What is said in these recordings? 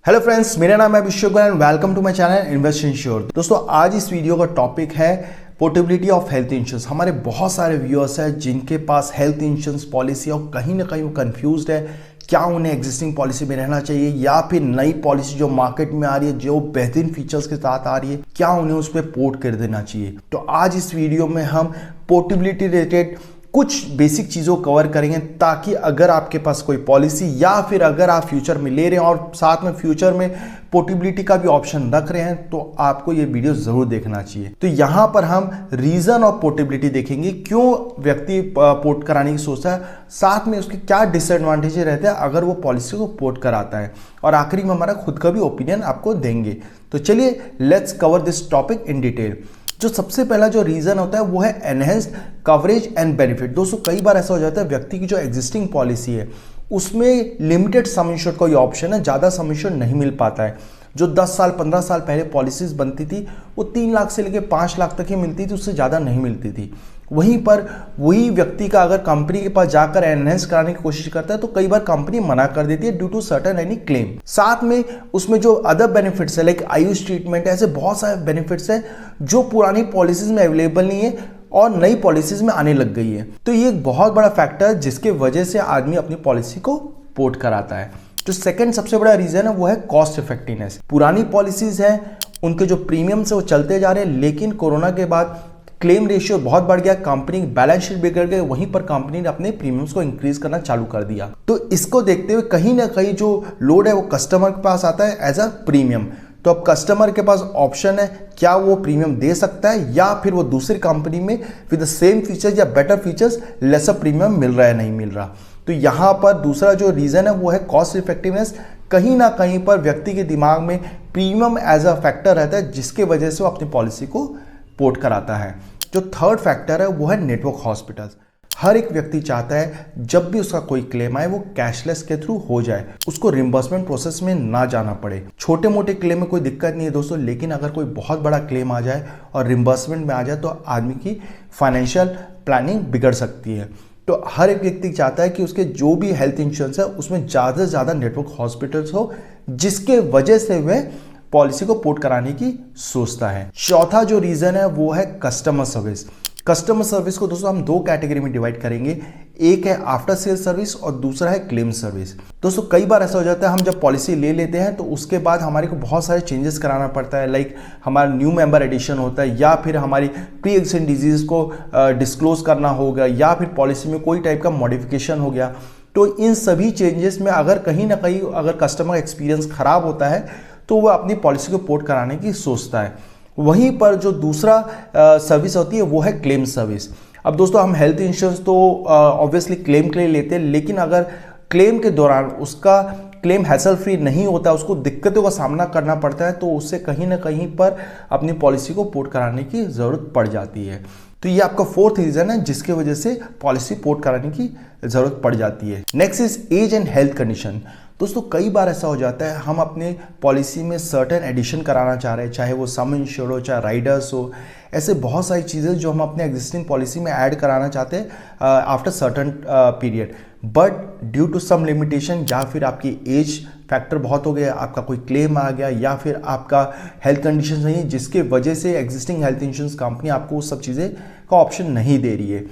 Hello friends, मेरा नाम है Abhishek and welcome to my channel invest insure. दोस्तों, आज इस वीडियो का टॉपिक है पोर्टेबिलिटी ऑफ हेल्थ इंश्योरेंस। हमारे बहुत सारे व्यूअर्स हैं जिनके पास हेल्थ इंश्योरेंस पॉलिसी और कहीं ना कहीं वो कंफ्यूज्ड है, क्या उन्हें एग्जिस्टिंग पॉलिसी में रहना चाहिए या फिर नई पॉलिसी जो मार्केट में आ रही है, जो बेहतरीन फीचर्स के साथ आ रही है, क्या उन्हें उस पर पोर्ट कर देना चाहिए। तो आज इस वीडियो में हम पोर्टेबिलिटी रिलेटेड कुछ बेसिक चीज़ों को कवर करेंगे, ताकि अगर आपके पास कोई पॉलिसी या फिर अगर आप फ्यूचर में ले रहे हैं और साथ में फ्यूचर में पोर्टेबिलिटी का भी ऑप्शन रख रहे हैं, तो आपको ये वीडियो जरूर देखना चाहिए। तो यहाँ पर हम रीजन ऑफ पोर्टेबिलिटी देखेंगे, क्यों व्यक्ति पोर्ट कराने की सोचता है, साथ में उसके क्या डिसएडवांटेज रहते हैं अगर वो पॉलिसी को पोर्ट कराता है, और आखिरी में हमारा खुद का भी ओपिनियन आपको देंगे। तो चलिए let's cover this topic in detail. जो सबसे पहला जो रीजन होता है वो है एनहेंस्ड कवरेज एंड बेनिफिट। दोस्तों, कई बार ऐसा हो जाता है व्यक्ति की जो एग्जिस्टिंग पॉलिसी है उसमें लिमिटेड सम इंश्योर्ड का ये ऑप्शन है, ज़्यादा सम इंश्योर्ड नहीं मिल पाता है। जो 10 साल 15 साल पहले पॉलिसीज बनती थी वो 3 लाख से लेकर 5 लाख तक ही मिलती थी, उससे ज़्यादा नहीं मिलती थी। वहीं पर वही व्यक्ति का अगर कंपनी के पास जाकर एनहेंस कराने की कोशिश करता है तो कई बार कंपनी मना कर देती है due to certain any claim. साथ में उसमें जो अदर बेनिफिट्स है लाइक आयुष ट्रीटमेंट, ऐसे बहुत सारे बेनिफिट्स हैं जो पुरानी पॉलिसीज में अवेलेबल नहीं है और नई पॉलिसीज में आने लग गई है। तो ये एक बहुत बड़ा फैक्टर है जिसके वजह से आदमी अपनी पॉलिसी को पोर्ट कराता है। जो सेकंड सबसे बड़ा रीजन है वो है कॉस्ट इफेक्टिवनेस। पुरानी पॉलिसीज हैं, उनके जो प्रीमियम्स है वो चलते जा रहे हैं, लेकिन कोरोना के बाद क्लेम रेशियो बहुत बढ़ गया, कंपनी बैलेंस शीट बिगड़ गई, वहीं पर कंपनी ने अपने प्रीमियम्स को इंक्रीज करना चालू कर दिया। तो इसको देखते हुए कहीं ना कहीं जो लोड है वो कस्टमर के पास आता है एज अ प्रीमियम। तो अब कस्टमर के पास ऑप्शन है, क्या वो प्रीमियम दे सकता है या फिर वो दूसरी कंपनी में विद द सेम फीचर्स या बेटर फीचर्स लेसर प्रीमियम मिल रहा है नहीं मिल रहा। तो यहाँ पर दूसरा जो रीजन है वो है कॉस्ट इफेक्टिवनेस। कहीं ना कहीं पर व्यक्ति के दिमाग में प्रीमियम एज अ फैक्टर रहता है जिसके वजह से वो अपनी पॉलिसी को पोर्ट कराता है। जो थर्ड फैक्टर है वो है नेटवर्क हॉस्पिटल्स। हर एक व्यक्ति चाहता है जब भी उसका कोई क्लेम आए वो कैशलेस के थ्रू हो जाए, उसको रिम्बर्समेंट प्रोसेस में ना जाना पड़े। छोटे मोटे क्लेम में कोई दिक्कत नहीं है दोस्तों, लेकिन अगर कोई बहुत बड़ा क्लेम आ जाए और रिम्बर्समेंट में आ जाए तो आदमी की फाइनेंशियल प्लानिंग बिगड़ सकती है। तो हर एक व्यक्ति चाहता है कि उसके जो भी हेल्थ इंश्योरेंस है उसमें ज़्यादा से ज़्यादा नेटवर्क हॉस्पिटल्स हो, जिसके वजह से वह पॉलिसी को पोर्ट कराने की सोचता है। चौथा जो रीजन है वो है कस्टमर सर्विस। कस्टमर सर्विस को दोस्तों हम दो कैटेगरी में डिवाइड करेंगे, एक है आफ्टर सेल सर्विस और दूसरा है क्लेम सर्विस। दोस्तों, कई बार ऐसा हो जाता है हम जब पॉलिसी ले लेते हैं तो उसके बाद हमारे को बहुत सारे चेंजेस कराना पड़ता है, लाइक हमारा न्यू मेंबर एडिशन होता है या फिर हमारी प्री एक्सिस्टिंग डिजीज को डिस्क्लोज करना होगा या फिर पॉलिसी में कोई टाइप का मॉडिफिकेशन हो गया। तो इन सभी चेंजेस में अगर कहीं ना कहीं अगर कस्टमर एक्सपीरियंस खराब होता है तो वह अपनी पॉलिसी को पोर्ट कराने की सोचता है। वहीं पर जो दूसरा सर्विस होती है वो है क्लेम सर्विस। अब दोस्तों, हम हेल्थ इंश्योरेंस तो ऑब्वियसली क्लेम के लिए लेते हैं, लेकिन अगर क्लेम के दौरान उसका क्लेम हैसल फ्री नहीं होता, उसको दिक्कतों का सामना करना पड़ता है, तो उससे कहीं ना कहीं पर अपनी पॉलिसी को पोर्ट कराने की ज़रूरत पड़ जाती है। तो ये आपका फोर्थ रीजन है जिसके वजह से पॉलिसी पोर्ट कराने की ज़रूरत पड़ जाती है। Next is age and health condition. दोस्तों, कई बार ऐसा हो जाता है हम अपने पॉलिसी में सर्टेन एडिशन कराना चाह रहे हैं, चाहे वो सम इंश्योर्ड हो, चाहे राइडर्स हो, ऐसे बहुत सारी चीज़ें जो हम अपने एग्जिस्टिंग पॉलिसी में ऐड कराना चाहते हैं after certain period, but due to some limitation या फिर आपकी एज फैक्टर बहुत हो गया, आपका कोई क्लेम आ गया या फिर आपका हेल्थ कंडीशन नहीं, जिसके वजह से एग्जिस्टिंग हेल्थ इंश्योरेंस कंपनी आपको उस सब चीज़ें का ऑप्शन नहीं दे रही है,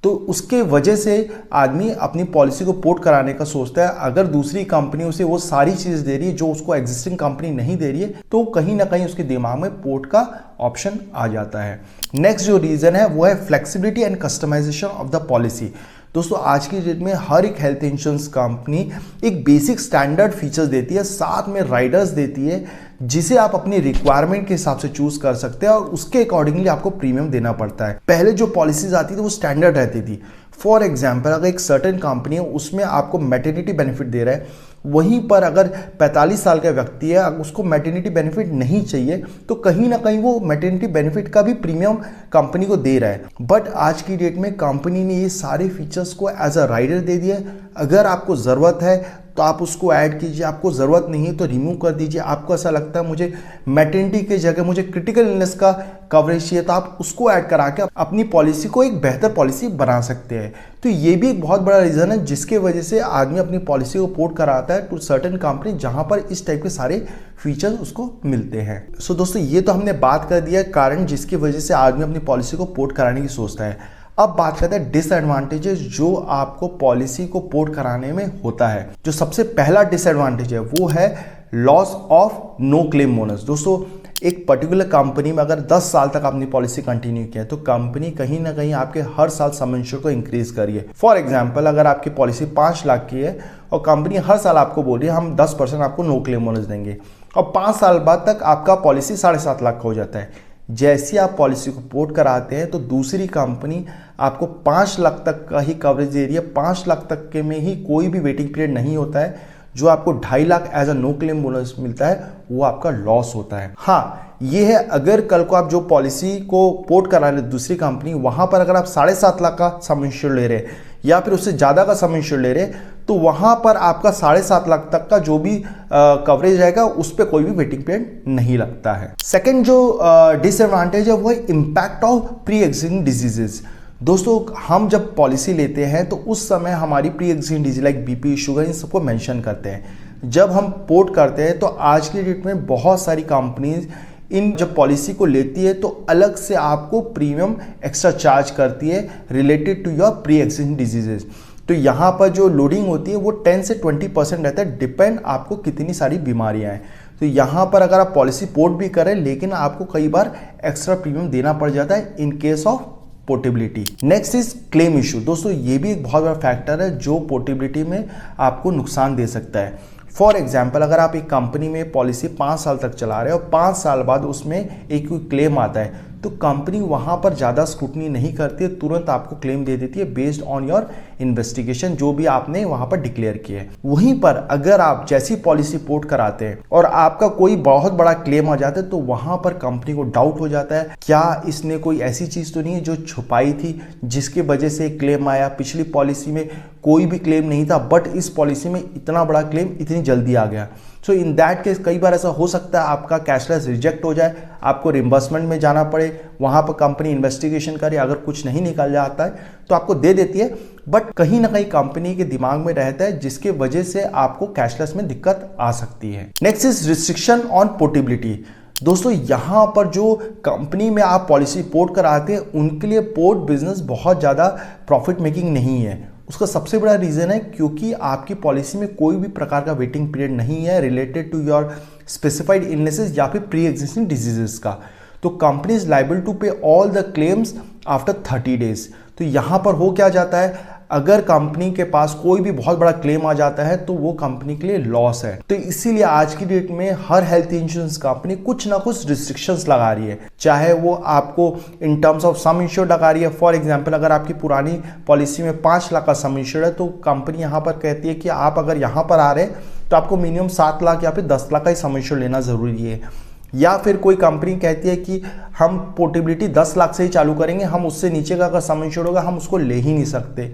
तो उसके वजह से आदमी अपनी पॉलिसी को पोर्ट कराने का सोचता है। अगर दूसरी कंपनी उसे वो सारी चीज़ दे रही है जो उसको एग्जिस्टिंग कंपनी नहीं दे रही है, तो कहीं ना कहीं उसके दिमाग में पोर्ट का ऑप्शन आ जाता है। नेक्स्ट जो रीज़न है वो है flexibility and customisation of the policy. दोस्तों, आज की डेट में हर एक हेल्थ इंश्योरेंस कंपनी एक बेसिक स्टैंडर्ड फीचर्स देती है, साथ में राइडर्स देती है, जिसे आप अपनी रिक्वायरमेंट के हिसाब से चूज कर सकते हैं और उसके अकॉर्डिंगली आपको प्रीमियम देना पड़ता है। पहले जो पॉलिसीज आती थी वो स्टैंडर्ड रहती थी। फॉर एग्जाम्पल, अगर एक सर्टेन कंपनी है उसमें आपको मैटरनिटी बेनिफिट दे रहा है, वहीं पर अगर 45 साल का व्यक्ति है अगर उसको मैटरनिटी बेनिफिट नहीं चाहिए तो कहीं ना कहीं वो मैटरनिटी बेनिफिट का भी प्रीमियम कंपनी को दे रहा है। बट आज की डेट में कंपनी ने ये सारे फीचर्स को एज अ राइडर दे दिया। अगर आपको ज़रूरत है तो आप उसको ऐड कीजिए, आपको ज़रूरत नहीं है तो रिमूव कर दीजिए। आपको ऐसा लगता है मुझे मैटरनिटी की जगह मुझे क्रिटिकल इलनेस का कवरेज चाहिए, तो आप उसको ऐड करा के अपनी पॉलिसी को एक बेहतर पॉलिसी बना सकते हैं। तो ये भी एक बहुत बड़ा रीज़न है जिसके वजह से आदमी अपनी पॉलिसी को पोर्ट कराता है टू सर्टेन कंपनी जहां पर इस टाइप के सारे फीचर्स उसको मिलते हैं। सो दोस्तों, ये तो हमने बात कर दिया कारण जिसकी वजह से आदमी अपनी पॉलिसी को पोर्ट कराने की सोचता है। अब बात करते हैं डिसएडवांटेजेस जो आपको पॉलिसी को पोर्ट कराने में होता है। जो सबसे पहला डिसएडवांटेज है वो है loss of no claim bonus. दोस्तों, एक पर्टिकुलर कंपनी में अगर 10 साल तक आपने पॉलिसी कंटिन्यू किया है तो कंपनी कहीं ना कहीं आपके हर साल सम इंश्योर को इंक्रीज करिए। फॉर एग्जांपल, अगर आपकी पॉलिसी 5 लाख की है और कंपनी हर साल आपको बोल रही है हम 10% आपको नो क्लेम बोनस देंगे और 5 साल बाद तक आपका पॉलिसी 7.5 लाख का हो जाता है। जैसे आप पॉलिसी को पोर्ट कराते हैं तो दूसरी कंपनी आपको 5 लाख तक का ही कवरेज दे रही है। 5 लाख तक के में ही कोई भी वेटिंग पीरियड नहीं होता है। जो आपको 2.5 lakh as a no claim bonus मिलता है वो आपका लॉस होता है। हाँ, ये है अगर कल को आप जो पॉलिसी को पोर्ट करा रहे दूसरी कंपनी, वहां पर अगर आप 7.5 लाख का सम इंश्योर ले रहे हैं या फिर उससे ज़्यादा का सम इंश्योर ले रहे हैं तो वहां पर आपका 7.5 लाख तक का जो भी कवरेज रहेगा उस पर कोई भी वेटिंग पीरियड नहीं लगता है। सेकेंड जो डिसएडवांटेज है वो है impact of pre existing diseases. दोस्तों, हम जब पॉलिसी लेते हैं तो उस समय हमारी pre existing disease like BP, sugar, इन सबको मेंशन करते हैं। जब हम पोर्ट करते हैं तो आज की डेट में बहुत सारी कंपनीज इन जब पॉलिसी को लेती है तो अलग से आपको प्रीमियम एक्स्ट्रा चार्ज करती है related to your pre existing diseases. तो यहाँ पर जो लोडिंग होती है वो 10 से 20% रहता है, डिपेंड आपको कितनी सारी बीमारियाँ हैं। तो यहाँ पर अगर आप पॉलिसी पोर्ट भी करें लेकिन आपको कई बार एक्स्ट्रा प्रीमियम देना पड़ जाता है in case of portability. Next is claim issue. दोस्तों, ये भी एक बहुत बड़ा फैक्टर है जो पोर्टेबिलिटी में आपको नुकसान दे सकता है। फॉर एग्जाम्पल, अगर आप एक कंपनी में पॉलिसी 5 साल तक चला रहे हो और 5 साल बाद उसमें एक कोई क्लेम आता है तो कंपनी वहां पर ज़्यादा स्क्रूटनी नहीं करती है, तुरंत आपको क्लेम दे देती है बेस्ड ऑन योर इन्वेस्टिगेशन जो भी आपने वहां पर डिक्लेयर किया है। वहीं पर अगर आप जैसी पॉलिसी पोर्ट कराते हैं और आपका कोई बहुत बड़ा क्लेम आ जाता है तो वहां पर कंपनी को डाउट हो जाता है क्या इसने कोई ऐसी चीज़ तो नहीं है जो छुपाई थी जिसकी वजह से क्लेम आया। पिछली पॉलिसी में कोई भी क्लेम नहीं था बट इस पॉलिसी में इतना बड़ा क्लेम इतनी जल्दी आ गया। सो इन दैट केस कई बार ऐसा हो सकता है आपका कैशलेस रिजेक्ट हो जाए, आपको रिम्बर्समेंट में जाना पड़े, वहां पर कंपनी इन्वेस्टिगेशन करे, अगर कुछ नहीं निकल जाता है तो आपको दे देती है बट कहीं ना कहीं कंपनी के दिमाग में रहता है जिसके वजह से आपको कैशलेस में दिक्कत आ सकती है। Next is restriction on portability. दोस्तों, यहाँ पर जो कंपनी में आप पॉलिसी पोर्ट कराते हैं उनके लिए पोर्ट बिजनेस बहुत ज़्यादा प्रॉफिट मेकिंग नहीं है। उसका सबसे बड़ा रीज़न है क्योंकि आपकी पॉलिसी में कोई भी प्रकार का वेटिंग पीरियड नहीं है related to your specified illnesses या फिर प्री एग्जिस्टिंग डिजीजेस का। तो company is liable to pay all the claims after 30 days. तो यहाँ पर हो क्या जाता है, अगर कंपनी के पास कोई भी बहुत बड़ा क्लेम आ जाता है तो वो कंपनी के लिए लॉस है। तो इसीलिए आज की डेट में हर हेल्थ इंश्योरेंस कंपनी कुछ ना कुछ रिस्ट्रिक्शंस लगा रही है, चाहे वो आपको in terms of sum insure लगा रही है। फॉर एग्जांपल, अगर आपकी पुरानी पॉलिसी में 5 लाख का सम इंश्योर है तो कंपनी यहाँ पर कहती है कि आप अगर यहाँ पर आ रहे हैं तो आपको मिनिमम 7 लाख या फिर 10 लाख का ही सम इंश्योर लेना जरूरी है। या फिर कोई कंपनी कहती है कि हम पोर्टेबिलिटी 10 लाख से ही चालू करेंगे, हम उससे नीचे का अगर सम इंश्योर होगा हम उसको ले ही नहीं सकते।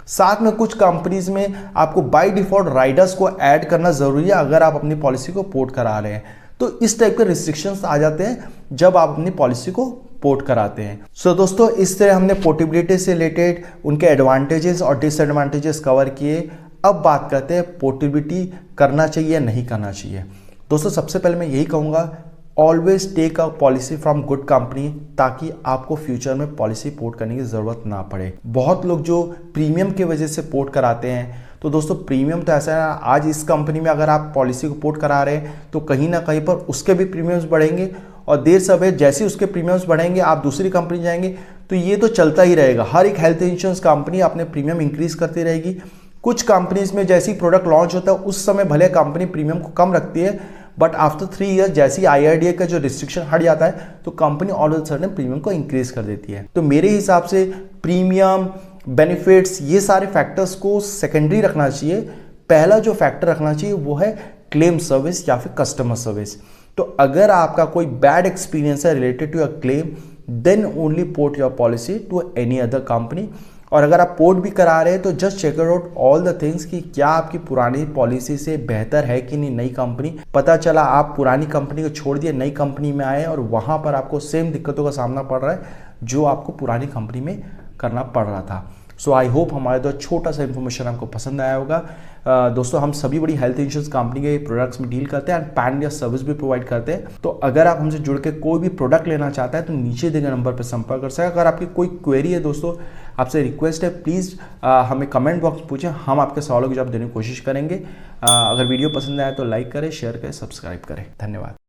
साथ में कुछ कंपनीज में आपको बाय डिफॉल्ट राइडर्स को ऐड करना जरूरी है अगर आप अपनी पॉलिसी को पोर्ट करा रहे हैं। तो इस टाइप के रिस्ट्रिक्शंस आ जाते हैं जब आप अपनी पॉलिसी को पोर्ट कराते हैं। सो दोस्तों, इस तरह हमने पोर्टेबिलिटी से रिलेटेड उनके एडवांटेजेस और डिसएडवांटेजेस कवर किए। अब बात करते हैं पोर्टेबिलिटी करना चाहिए या नहीं करना चाहिए। दोस्तों, सबसे पहले मैं यही कहूँगा always take a policy from good company ताकि आपको फ्यूचर में पॉलिसी पोर्ट करने की ज़रूरत ना पड़े। बहुत लोग जो प्रीमियम की वजह से पोर्ट कराते हैं, तो दोस्तों प्रीमियम तो ऐसा है, आज इस कंपनी में अगर आप पॉलिसी को पोर्ट करा रहे हैं तो कहीं ना कहीं पर उसके भी प्रीमियम्स बढ़ेंगे और देर सवेर जैसे उसके प्रीमियम्स बढ़ेंगे आप दूसरी कंपनी जाएंगे तो ये तो चलता ही रहेगा। हर एक हेल्थ इंश्योरेंस कंपनी अपने प्रीमियम इंक्रीज करती रहेगी। कुछ कंपनीज में जैसे ही प्रोडक्ट लॉन्च होता है उस समय भले कंपनी प्रीमियम को कम रखती है बट आफ्टर 3 ईयर्स जैसे ही IRDA का जो रिस्ट्रिक्शन हट जाता है तो company all of sudden premium को इंक्रीज कर देती है। तो मेरे हिसाब से प्रीमियम, बेनिफिट्स, ये सारे फैक्टर्स को सेकेंडरी रखना चाहिए। पहला जो फैक्टर रखना चाहिए वो है क्लेम सर्विस या फिर कस्टमर सर्विस। तो अगर आपका कोई बैड एक्सपीरियंस है related to your claim then only port your policy to any other company. और अगर आप पोर्ट भी करा रहे हैं तो just check out all the things कि क्या आपकी पुरानी पॉलिसी से बेहतर है कि नहीं नई कंपनी। पता चला आप पुरानी कंपनी को छोड़ दिए, नई कंपनी में आए और वहां पर आपको सेम दिक्कतों का सामना पड़ रहा है जो आपको पुरानी कंपनी में करना पड़ रहा था। सो आई होप हमारे दो छोटा सा इन्फॉर्मेशन आपको पसंद आया होगा। दोस्तों हम सभी बड़ी हेल्थ इंश्योरेंस कंपनी के प्रोडक्ट्स में डील करते हैं एंड पैन इंडिया सर्विस भी प्रोवाइड करते हैं। तो अगर आप हमसे जुड़ के कोई भी प्रोडक्ट लेना चाहता है तो नीचे दिए गए नंबर पर संपर्क कर सकते हैं। अगर आपकी कोई क्वेरी है दोस्तों, आपसे रिक्वेस्ट है प्लीज़ हमें कमेंट बॉक्स पूछें, हम आपके सवालों की जवाब देने की कोशिश करेंगे। अगर वीडियो पसंद आया तो लाइक करें, शेयर करें, सब्सक्राइब करें। धन्यवाद।